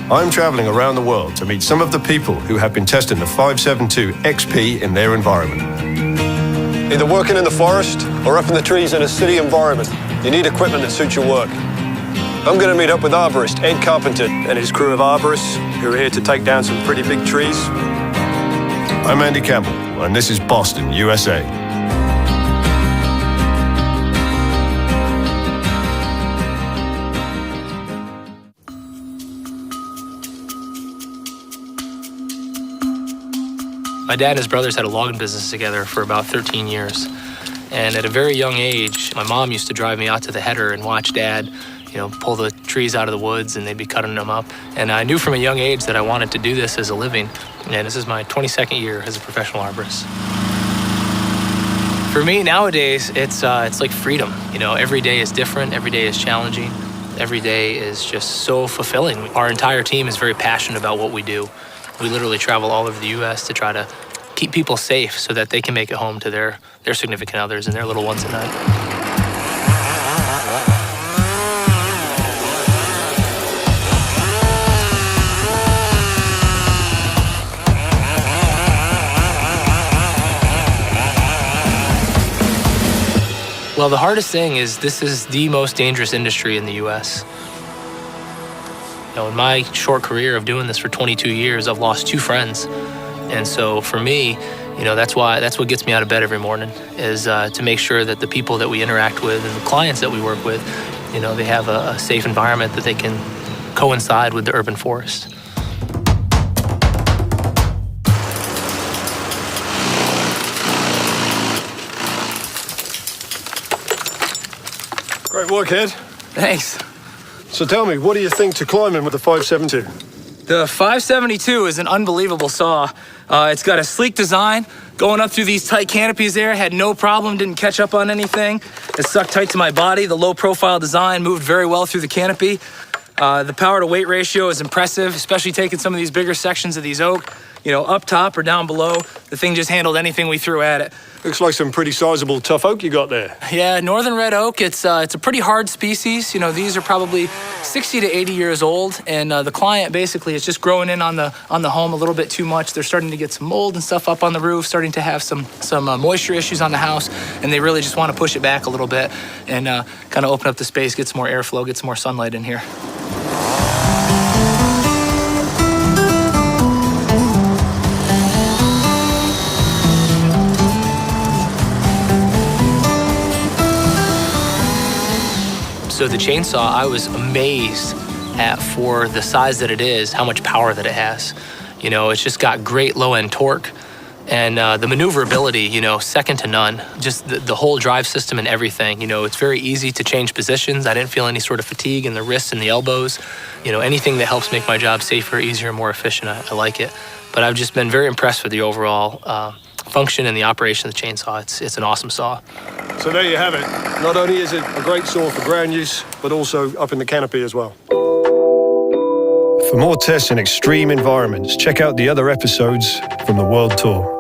I'm traveling around the world to meet some of the people who have been testing the 572 XP in their environment. Either working in the forest or up in the trees in a city environment, you need equipment that suits your work. I'm going to meet up with arborist Ed Carpenter and his crew of arborists who are here to take down some pretty big trees. I'm Andy Campbell, and this is Boston, USA. My dad and his brothers had a logging business together for about 13 years. And at a very young age, my mom used to drive me out to the header and watch Dad, pull the trees out of the woods, and they'd be cutting them up. And I knew from a young age that I wanted to do this as a living. And this is my 22nd year as a professional arborist. For me nowadays, it's like freedom. Every day is different, every day is challenging. Every day is just so fulfilling. Our entire team is very passionate about what we do. We literally travel all over the U.S. to try to keep people safe so that they can make it home to their significant others and their little ones at night. Well, the hardest thing is this is the most dangerous industry in the U.S. In my short career of doing this for 22 years, I've lost 2 friends. And so for me, that's what gets me out of bed every morning is to make sure that the people that we interact with and the clients that we work with, they have a safe environment that they can coincide with the urban forest. Great work, Ed. Thanks. So tell me, what do you think to climbing with the 572? The 572 is an unbelievable saw. It's got a sleek design. Going up through these tight canopies there, had no problem, didn't catch up on anything. It stuck tight to my body. The low profile design moved very well through the canopy. The power to weight ratio is impressive, especially taking some of these bigger sections of these oak. Up top or down below, the thing just handled anything we threw at it. Looks like some pretty sizable tough oak you got there. Yeah, northern red oak, it's a pretty hard species. These are probably 60 to 80 years old, and the client basically is just growing in on the home a little bit too much. They're starting to get some mold and stuff up on the roof, starting to have some moisture issues on the house, and they really just want to push it back a little bit and kind of open up the space, get some more airflow, get some more sunlight in here. So the chainsaw, I was amazed at, for the size that it is, how much power that it has. It's just got great low-end torque, and the maneuverability, second to none. Just the whole drive system and everything. It's very easy to change positions. I didn't feel any sort of fatigue in the wrists and the elbows. Anything that helps make my job safer, easier, more efficient, I like it. But I've just been very impressed with the overall function and the operation of the chainsaw. It's an awesome saw. So there you have it. Not only is it a great saw for ground use, but also up in the canopy as well. For more tests in extreme environments, check out the other episodes from the World Tour.